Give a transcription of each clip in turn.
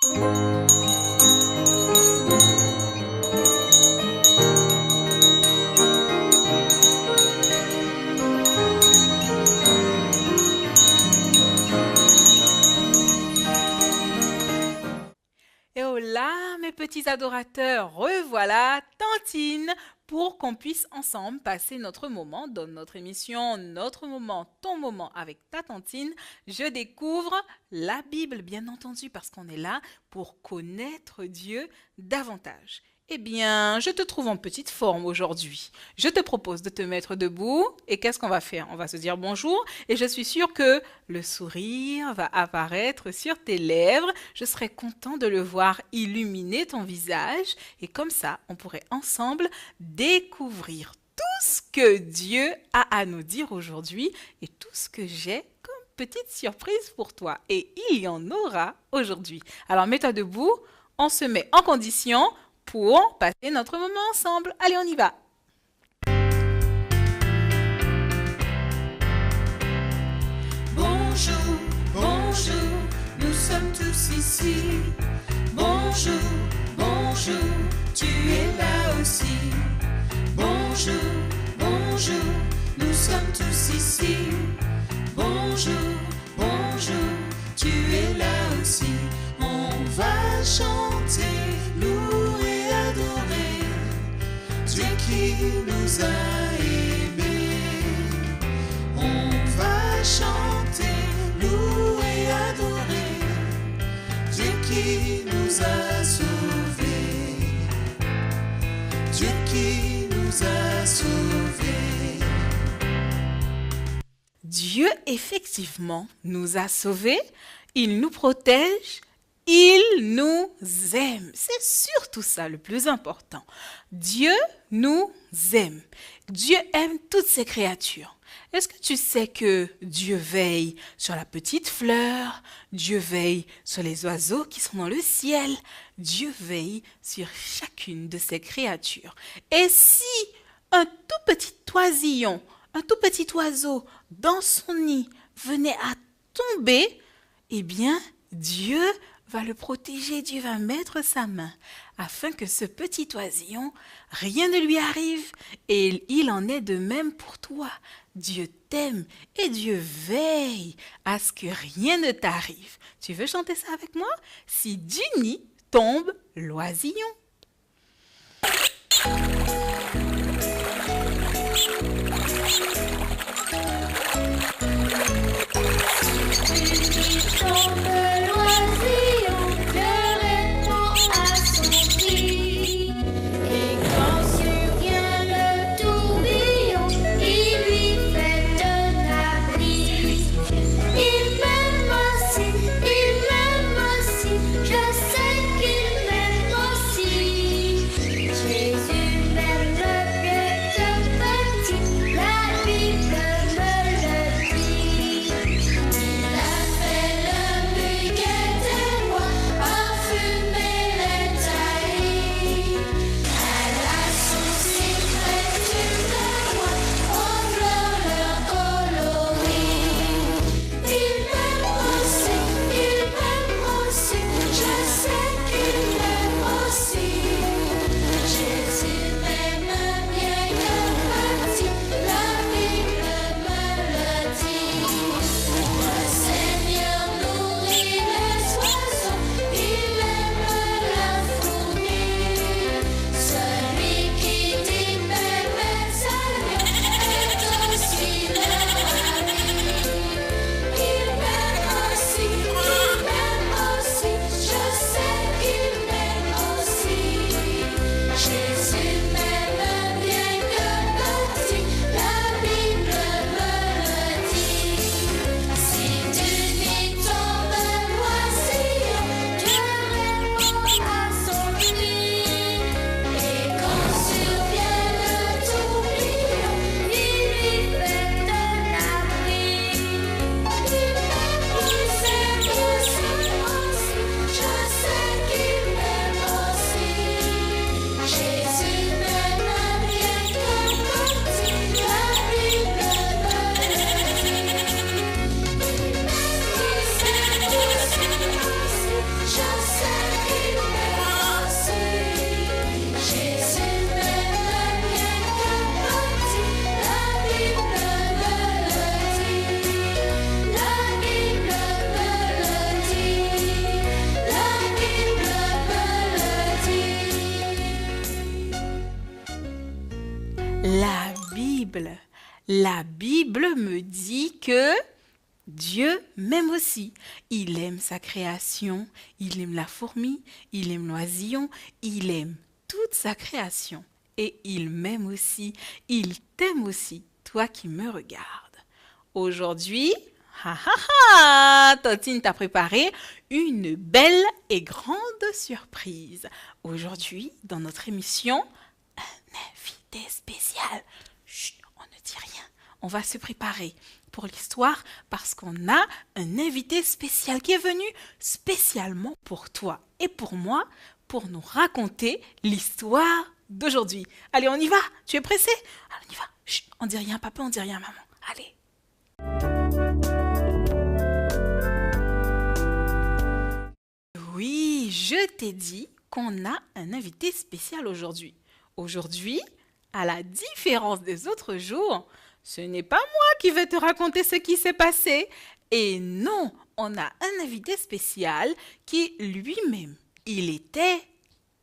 Et hola mes petits adorateurs, revoilà Tantine pour qu'on puisse ensemble passer notre moment dans notre émission Notre moment, ton moment avec ta Tantine. Je découvre la Bible, bien entendu, parce qu'on est là pour connaître Dieu davantage. Eh bien, je te trouve en petite forme aujourd'hui. Je te propose de te mettre debout et qu'est-ce qu'on va faire? On va se dire bonjour et je suis sûre que le sourire va apparaître sur tes lèvres. Je serai content de le voir illuminer ton visage et comme ça, on pourrait ensemble découvrir tout ce que Dieu a à nous dire aujourd'hui et tout ce que j'ai comme petite surprise pour toi. Et il y en aura aujourd'hui. Alors mets-toi debout, on se met en condition pour passer notre moment ensemble. Allez, on y va. Bonjour, bonjour, nous sommes tous ici. Bonjour, bonjour, tu es là aussi. Bonjour, bonjour, nous sommes tous ici. Bonjour, bonjour, tu es là aussi. On va chanter, louer, adorer Dieu qui nous a aimés. On va chanter, louer, adorer Dieu qui nous a sauvés. Dieu qui nous a sauvés. Dieu, effectivement, nous a sauvés. Il nous protège. Il nous aime. C'est surtout ça le plus important. Dieu nous aime. Dieu aime toutes ses créatures. Est-ce que tu sais que Dieu veille sur la petite fleur? Dieu veille sur les oiseaux qui sont dans le ciel. Dieu veille sur chacune de ses créatures. Et si un tout petit oisillon, un tout petit oiseau dans son nid venait à tomber, eh bien, Dieu va le protéger, Dieu va mettre sa main afin que ce petit oisillon, rien ne lui arrive. Et il en est de même pour toi. Dieu t'aime et Dieu veille à ce que rien ne t'arrive. Tu veux chanter ça avec moi? Si du nid tombe l'oisillon. La Bible me dit que Dieu m'aime aussi. Il aime sa création, il aime la fourmi, il aime l'oisillon, il aime toute sa création. Et il m'aime aussi, il t'aime aussi, toi qui me regardes. Aujourd'hui, Totine t'a préparé une belle et grande surprise. Aujourd'hui, dans notre émission, un invité spécial. Chut, on ne dit rien. On va se préparer pour l'histoire parce qu'on a un invité spécial qui est venu spécialement pour toi et pour moi pour nous raconter l'histoire d'aujourd'hui. Allez, on y va. Tu es pressé? Allez, on y va. Chut, on dit rien, papa, on dit rien, maman. Allez. Oui, je t'ai dit qu'on a un invité spécial aujourd'hui. Aujourd'hui, à la différence des autres jours, ce n'est pas moi qui vais te raconter ce qui s'est passé. Et non, on a un invité spécial qui lui-même, il était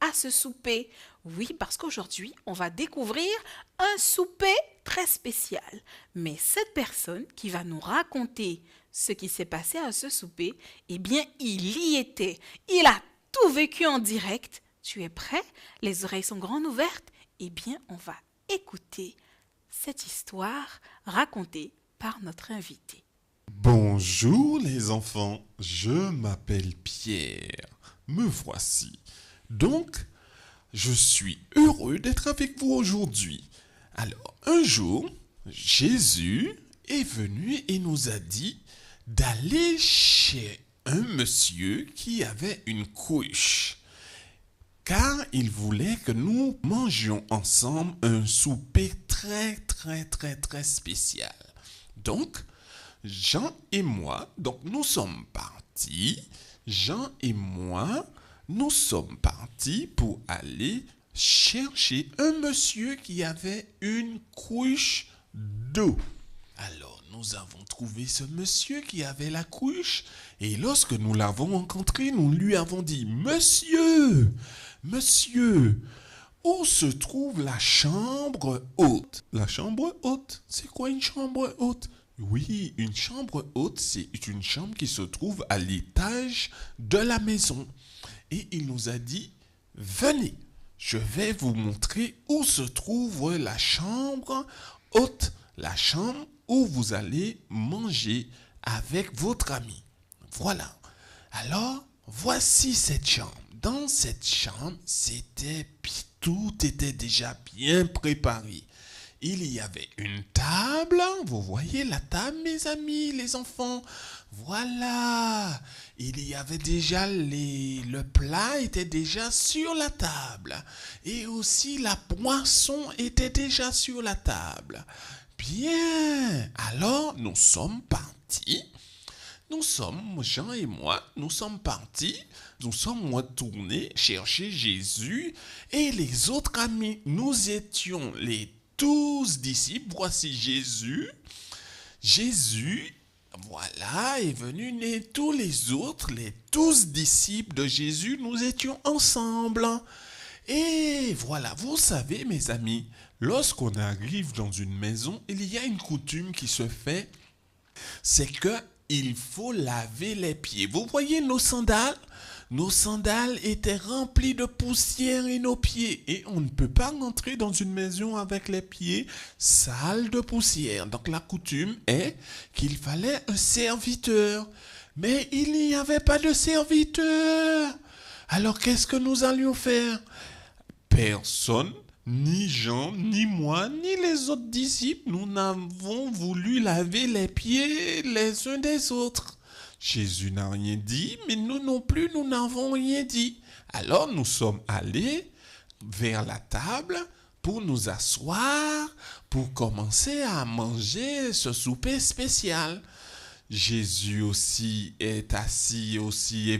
à ce souper. Oui, parce qu'aujourd'hui, on va découvrir un souper très spécial. Mais cette personne qui va nous raconter ce qui s'est passé à ce souper, eh bien, il y était. Il a tout vécu en direct. Tu es prêt? Les oreilles sont grandes ouvertes? Eh bien, on va écouter cette histoire racontée par notre invité. Bonjour les enfants, je m'appelle Pierre. Me voici. Donc, je suis heureux d'être avec vous aujourd'hui. Alors, un jour, Jésus est venu et nous a dit d'aller chez un monsieur qui avait une couche, car il voulait que nous mangions ensemble un souper très spécial. Donc, Jean et moi, nous sommes partis. Jean et moi, nous sommes partis pour aller chercher un monsieur qui avait une couche d'eau. Alors, nous avons trouvé ce monsieur qui avait la couche et lorsque nous l'avons rencontré, nous lui avons dit « Monsieur, où se trouve la chambre haute ?» La chambre haute, c'est quoi une chambre haute? Oui, une chambre haute, c'est une chambre qui se trouve à l'étage de la maison. Et il nous a dit, venez, je vais vous montrer où se trouve la chambre haute, la chambre où vous allez manger avec votre ami. Voilà. Alors, voici cette chambre. Dans cette chambre, tout était déjà bien préparé. Il y avait une table, vous voyez la table mes amis, les enfants, voilà, il y avait déjà le plat était déjà sur la table et aussi la boisson était déjà sur la table. Bien, alors nous sommes partis. Jean et moi, nous sommes partis, nous sommes retournés chercher Jésus et les autres amis. Nous étions les 12 disciples, voici Jésus. Jésus, voilà, est venu, et tous les autres, les 12 disciples de Jésus, nous étions ensemble. Et voilà, vous savez mes amis, lorsqu'on arrive dans une maison, il y a une coutume qui se fait, c'est que il faut laver les pieds. Vous voyez nos sandales? Nos sandales étaient remplies de poussière et nos pieds. Et on ne peut pas rentrer dans une maison avec les pieds sales de poussière. Donc la coutume est qu'il fallait un serviteur. Mais il n'y avait pas de serviteur. Alors qu'est-ce que nous allions faire? Personne, ni Jean, ni moi, ni les autres disciples, nous n'avons voulu laver les pieds les uns des autres. Jésus n'a rien dit, mais nous non plus, nous n'avons rien dit. Alors nous sommes allés vers la table pour nous asseoir, pour commencer à manger ce souper spécial. Jésus aussi est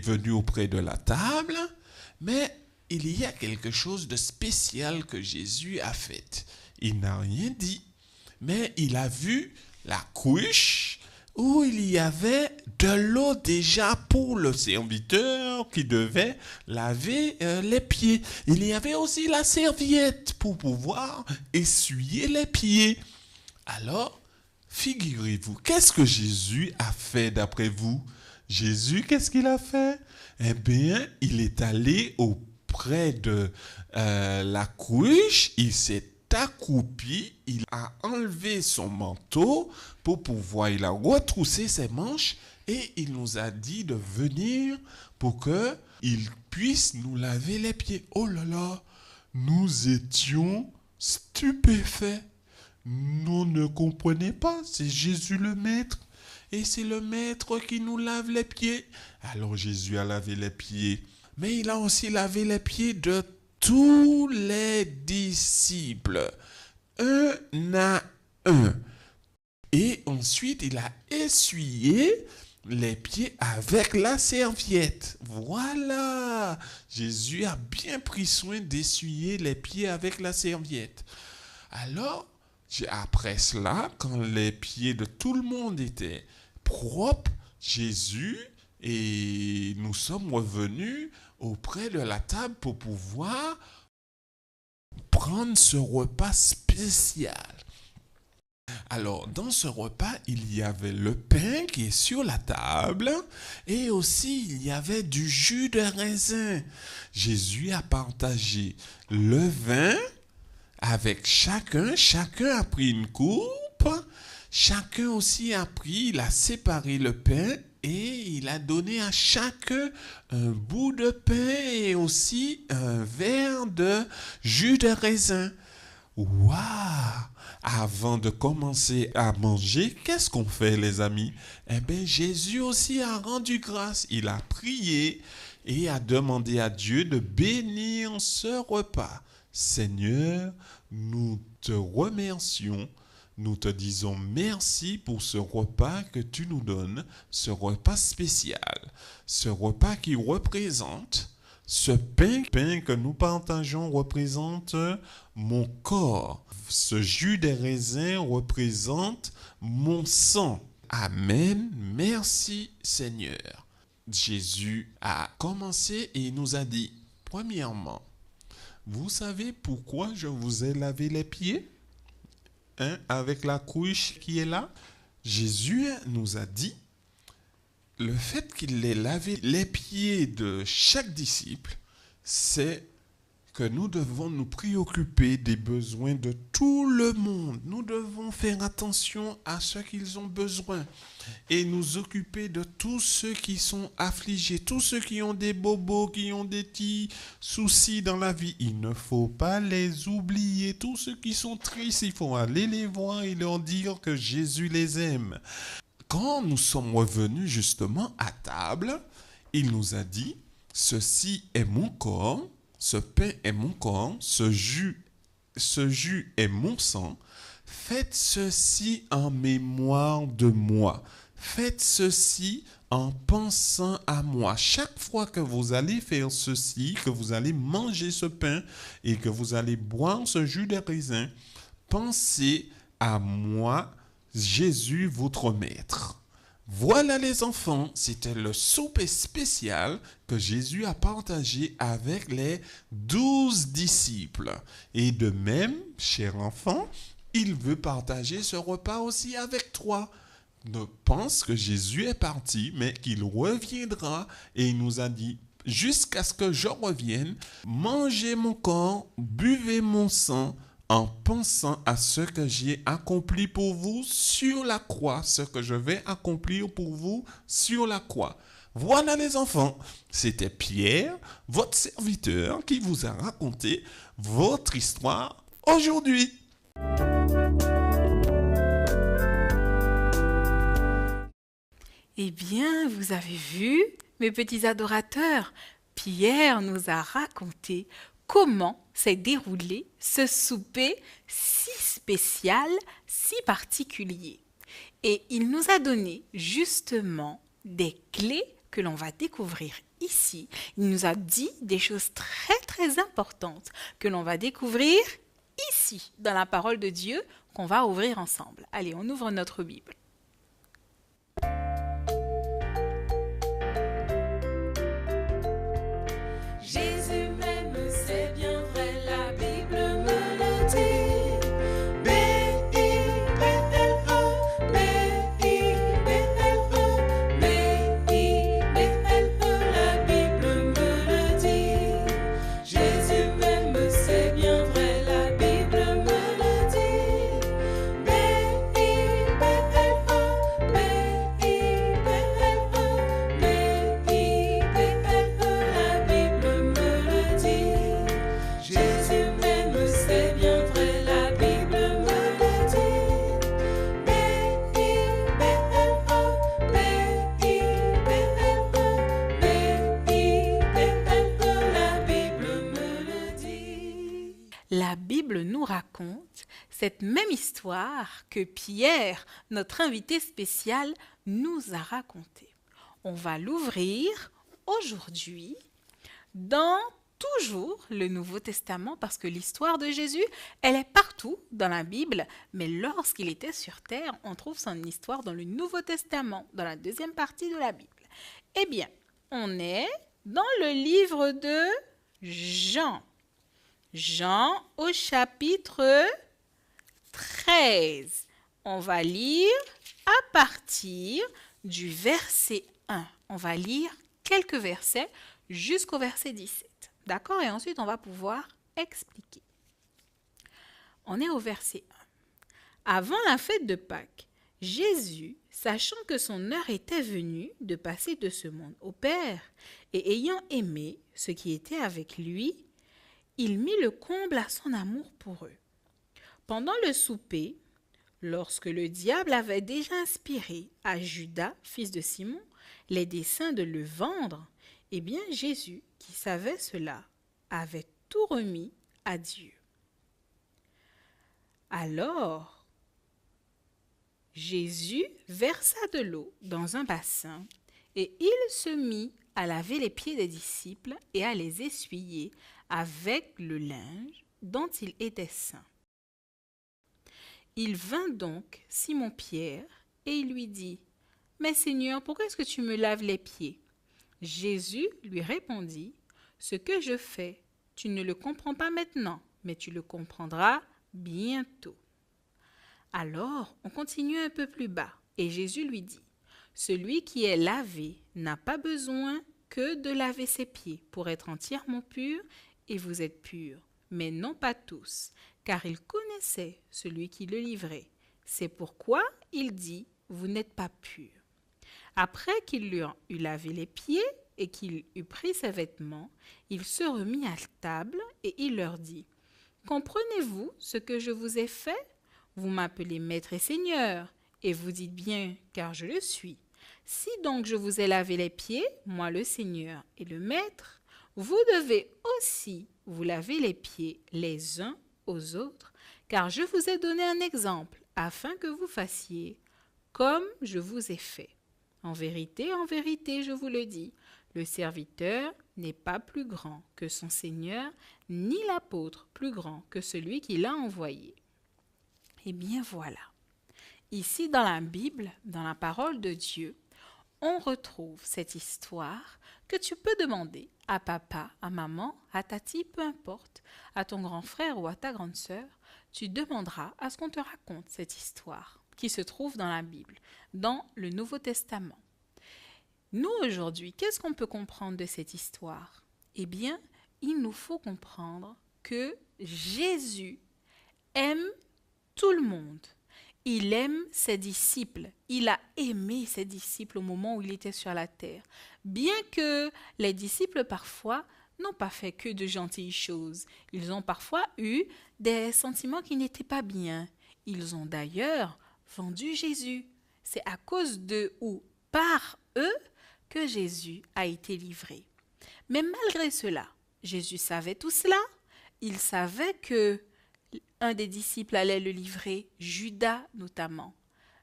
venu auprès de la table, mais il y a quelque chose de spécial que Jésus a fait. Il n'a rien dit, mais il a vu la couche où il y avait de l'eau déjà pour le serviteur qui devait laver les pieds. Il y avait aussi la serviette pour pouvoir essuyer les pieds. Alors, figurez-vous, qu'est-ce que Jésus a fait d'après vous? Jésus, qu'est-ce qu'il a fait? Eh bien, il est allé auprès de la cruche, il s'est accroupi, il a enlevé son manteau pour pouvoir, il a retroussé ses manches et il nous a dit de venir pour qu'il puisse nous laver les pieds. Oh là là, nous étions stupéfaits. Nous ne comprenons pas, c'est Jésus le Maître. Et c'est le Maître qui nous lave les pieds. Alors Jésus a lavé les pieds. Mais il a aussi lavé les pieds de tous les disciples. Un à un. Et ensuite, il a essuyé les pieds avec la serviette. Voilà. Jésus a bien pris soin d'essuyer les pieds avec la serviette. Alors, après cela, quand les pieds de tout le monde étaient propres, Jésus et nous sommes revenus auprès de la table pour pouvoir prendre ce repas spécial. Alors, dans ce repas, il y avait le pain qui est sur la table et aussi il y avait du jus de raisin. Jésus a partagé le vin avec chacun a pris une coupe, chacun aussi a pris, il a séparé le pain et il a donné à chacun un bout de pain et aussi un verre de jus de raisin. Waouh! Avant de commencer à manger, qu'est-ce qu'on fait les amis? Eh bien, Jésus aussi a rendu grâce, il a prié et a demandé à Dieu de bénir ce repas. Seigneur, nous te remercions, nous te disons merci pour ce repas que tu nous donnes, ce repas spécial, ce repas qui représente, ce pain que nous partageons représente mon corps, ce jus de raisin représente mon sang. Amen, merci Seigneur. Jésus a commencé et il nous a dit, premièrement, vous savez pourquoi je vous ai lavé les pieds? Avec la cruche qui est là. Jésus nous a dit, le fait qu'il ait lavé les pieds de chaque disciple, c'est que nous devons nous préoccuper des besoins de tout le monde. Nous devons faire attention à ce qu'ils ont besoin et nous occuper de tous ceux qui sont affligés, tous ceux qui ont des bobos, qui ont des petits soucis dans la vie. Il ne faut pas les oublier. Tous ceux qui sont tristes, il faut aller les voir et leur dire que Jésus les aime. Quand nous sommes revenus justement à table, il nous a dit, ceci est mon corps, ce pain est mon corps, ce jus est mon sang. Faites ceci en mémoire de moi. Faites ceci en pensant à moi. Chaque fois que vous allez faire ceci, que vous allez manger ce pain et que vous allez boire ce jus de raisin, pensez à moi, Jésus, votre maître. Voilà les enfants, c'était le souper spécial que Jésus a partagé avec les 12 disciples. Et de même, cher enfant, il veut partager ce repas aussi avec toi. Ne pense que Jésus est parti, mais qu'il reviendra et il nous a dit, jusqu'à ce que je revienne, mangez mon corps, buvez mon sang, en pensant à ce que j'ai accompli pour vous sur la croix, ce que je vais accomplir pour vous sur la croix. Voilà les enfants, c'était Pierre, votre serviteur, qui vous a raconté votre histoire aujourd'hui. Eh bien, vous avez vu, mes petits adorateurs, Pierre nous a raconté comment s'est déroulé ce souper si spécial, si particulier. Et il nous a donné justement des clés que l'on va découvrir ici. Il nous a dit des choses très très importantes que l'on va découvrir ici, dans la parole de Dieu, qu'on va ouvrir ensemble. Allez, on ouvre notre Bible. Jésus m'aime, c'est bien vrai, la Bible me le dit. B-I-B-L-E, la Bible nous raconte cette même histoire que Pierre, notre invité spécial, nous a racontée. On va l'ouvrir aujourd'hui dans toujours le Nouveau Testament parce que l'histoire de Jésus, elle est partout dans la Bible, mais lorsqu'il était sur terre, on trouve son histoire dans le Nouveau Testament, dans la deuxième partie de la Bible. Eh bien, on est dans le livre de Jean. Jean au chapitre 13. On va lire à partir du verset 1. On va lire quelques versets jusqu'au verset 17. D'accord? Et ensuite, on va pouvoir expliquer. On est au verset 1. Avant la fête de Pâques, Jésus, sachant que son heure était venue de passer de ce monde au Père, et ayant aimé ceux qui étaient avec lui, il mit le comble à son amour pour eux. Pendant le souper, lorsque le diable avait déjà inspiré à Judas, fils de Simon, les desseins de le vendre, eh bien Jésus, qui savait cela, avait tout remis à Dieu. Alors, Jésus versa de l'eau dans un bassin et il se mit à laver les pieds des disciples et à les essuyer avec le linge dont il était saint. Il vint donc Simon-Pierre et il lui dit « Mais Seigneur, pourquoi est-ce que tu me laves les pieds ?» Jésus lui répondit « Ce que je fais, tu ne le comprends pas maintenant, mais tu le comprendras bientôt. » Alors, on continue un peu plus bas et Jésus lui dit « Celui qui est lavé n'a pas besoin que de laver ses pieds pour être entièrement pur et vous êtes purs, mais non pas tous, car il connaissait celui qui le livrait. C'est pourquoi il dit « Vous n'êtes pas purs. » Après qu'il lui eut lavé les pieds et qu'il eut pris ses vêtements, il se remit à table et il leur dit « Comprenez-vous ce que je vous ai fait? Vous m'appelez Maître et Seigneur, et vous dites bien, car je le suis. Si donc je vous ai lavé les pieds, moi le Seigneur et le Maître, vous devez aussi vous laver les pieds les uns aux autres, car je vous ai donné un exemple, afin que vous fassiez comme je vous ai fait. En vérité, je vous le dis, le serviteur n'est pas plus grand que son Seigneur, ni l'apôtre plus grand que celui qui l'a envoyé. » Eh bien voilà, ici dans la Bible, dans la parole de Dieu, on retrouve cette histoire que tu peux demander à papa, à maman, à tati, peu importe, à ton grand frère ou à ta grande sœur. Tu demanderas à ce qu'on te raconte cette histoire qui se trouve dans la Bible, dans le Nouveau Testament. Nous, aujourd'hui, qu'est-ce qu'on peut comprendre de cette histoire? Eh bien, il nous faut comprendre que Jésus aime tout le monde. Il aime ses disciples. Il a aimé ses disciples au moment où il était sur la terre. Bien que les disciples, parfois, n'ont pas fait que de gentilles choses. Ils ont parfois eu des sentiments qui n'étaient pas bien. Ils ont d'ailleurs vendu Jésus. C'est à cause d'eux ou par eux que Jésus a été livré. Mais malgré cela, Jésus savait tout cela. Il savait que un des disciples allait le livrer, Judas notamment.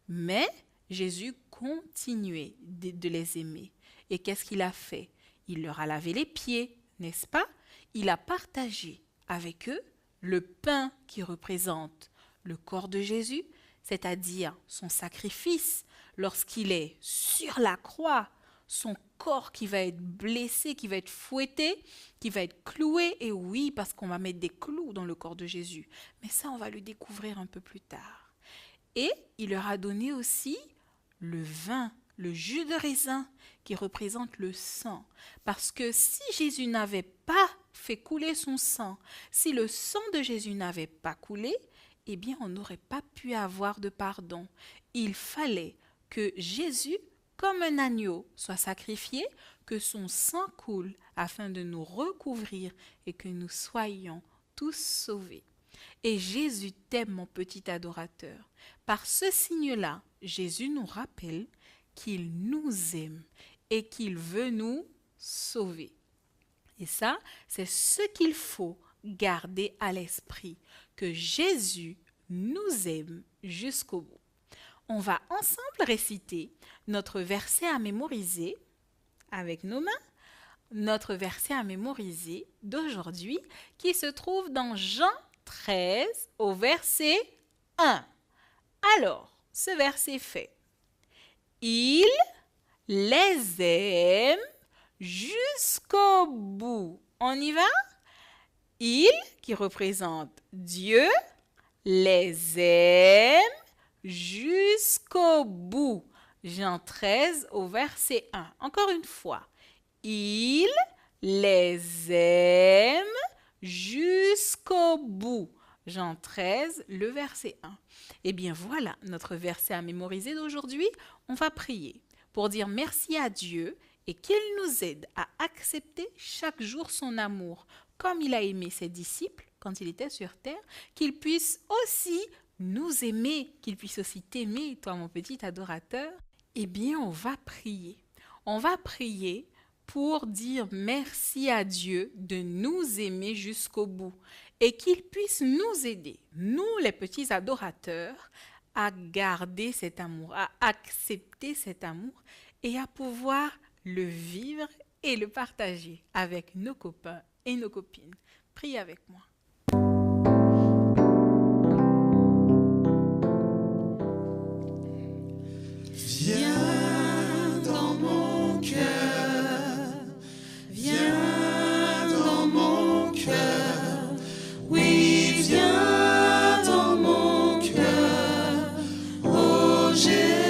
Mais Jésus continuait de les aimer. Et qu'est-ce qu'il a fait? Il leur a lavé les pieds, n'est-ce pas? Il a partagé avec eux le pain qui représente le corps de Jésus, c'est-à-dire son sacrifice lorsqu'il est sur la croix, son corps qui va être blessé, qui va être fouetté, qui va être cloué. Et oui, parce qu'on va mettre des clous dans le corps de Jésus. Mais ça, on va le découvrir un peu plus tard. Et il leur a donné aussi le vin, le jus de raisin, qui représente le sang. Parce que si Jésus n'avait pas fait couler son sang, si le sang de Jésus n'avait pas coulé, eh bien, on n'aurait pas pu avoir de pardon. Il fallait que Jésus, comme un agneau, soit sacrifié, que son sang coule afin de nous recouvrir et que nous soyons tous sauvés. Et Jésus t'aime, mon petit adorateur. Par ce signe-là, Jésus nous rappelle qu'il nous aime et qu'il veut nous sauver. Et ça, c'est ce qu'il faut garder à l'esprit que Jésus nous aime jusqu'au bout. On va ensemble réciter notre verset à mémoriser avec nos mains, notre verset à mémoriser d'aujourd'hui qui se trouve dans Jean 13 au verset 1. Alors, ce verset fait: Il les aime jusqu'au bout. On y va? Il, qui représente Dieu, les aime jusqu'au bout. Jean 13 au verset 1. Encore une fois. Il les aime jusqu'au bout. Jean 13, le verset 1. Eh bien voilà notre verset à mémoriser d'aujourd'hui. On va prier pour dire merci à Dieu et qu'il nous aide à accepter chaque jour son amour, comme il a aimé ses disciples quand il était sur terre, qu'il puisse aussi nous aimer, qu'il puisse aussi t'aimer, toi mon petit adorateur. Eh bien, on va prier. On va prier pour dire merci à Dieu de nous aimer jusqu'au bout et qu'il puisse nous aider, nous les petits adorateurs, à garder cet amour, à accepter cet amour et à pouvoir le vivre et le partager avec nos copains et nos copines. Prie avec moi. Viens dans mon cœur, viens dans mon cœur, oui, viens dans mon cœur, oh Jésus,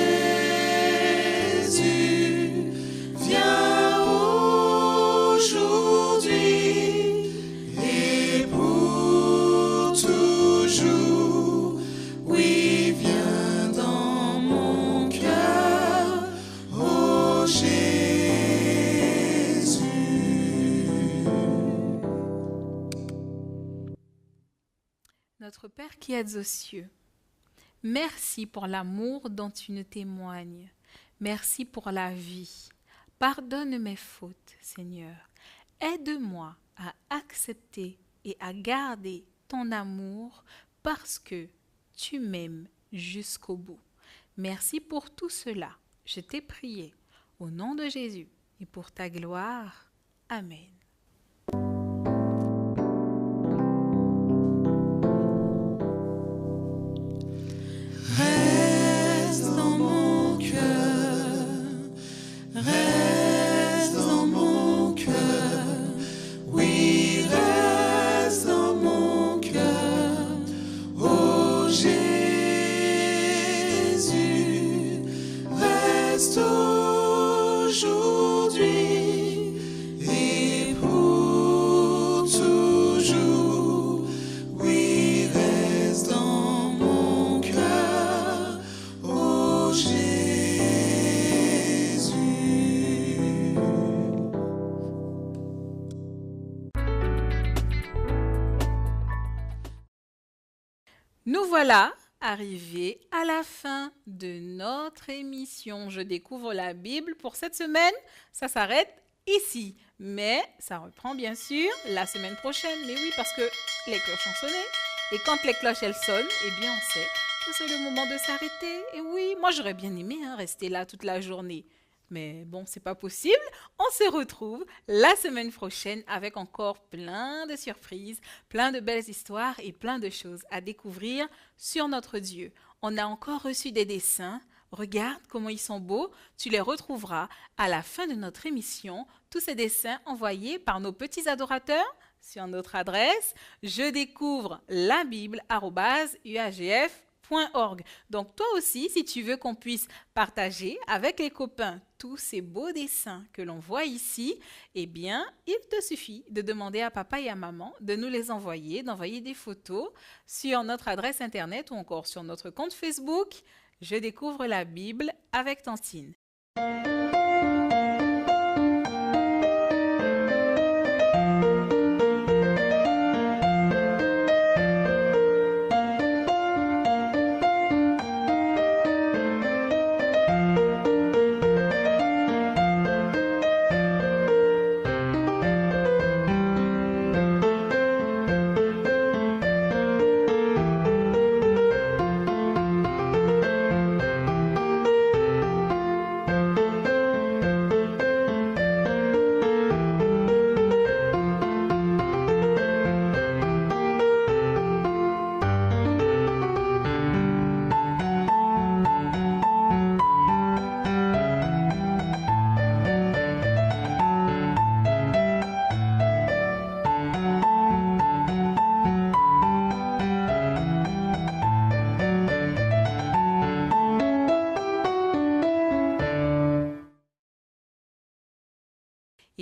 viens aujourd'hui et pour toujours, oui, viens dans mon cœur, oh Jésus. Notre Père qui êtes aux cieux, merci pour l'amour dont tu nous témoignes. Merci pour la vie. Pardonne mes fautes, Seigneur. Aide-moi à accepter et à garder ton amour parce que tu m'aimes jusqu'au bout. Merci pour tout cela. Je t'ai prié au nom de Jésus et pour ta gloire. Amen. Reste dans mon cœur, reste dans mon cœur, oui, reste dans mon cœur, oh Jésus, reste aujourd'hui et pour toujours, oui, reste dans mon cœur, oh Jésus. Nous voilà arrivés à la fin de notre émission. Je découvre la Bible pour cette semaine. Ça s'arrête ici. Mais ça reprend bien sûr la semaine prochaine. Mais oui, parce que les cloches ont sonné. Et quand les cloches, elles sonnent, eh bien on sait que c'est le moment de s'arrêter. Et oui, moi j'aurais bien aimé rester là toute la journée. Mais bon, c'est pas possible. On se retrouve la semaine prochaine avec encore plein de surprises, plein de belles histoires et plein de choses à découvrir sur notre Dieu. On a encore reçu des dessins. Regarde comment ils sont beaux. Tu les retrouveras à la fin de notre émission. Tous ces dessins envoyés par nos petits adorateurs sur notre adresse je découvre la Bible@uagf.org. Donc toi aussi, si tu veux qu'on puisse partager avec les copains tous ces beaux dessins que l'on voit ici, eh bien, il te suffit de demander à papa et à maman de nous les envoyer, d'envoyer des photos sur notre adresse internet ou encore sur notre compte Facebook. Je découvre la Bible avec Tantine.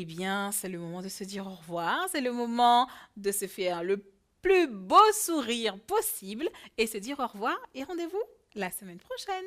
eh bien, c'est le moment de se dire au revoir. C'est le moment de se faire le plus beau sourire possible et se dire au revoir et rendez-vous la semaine prochaine.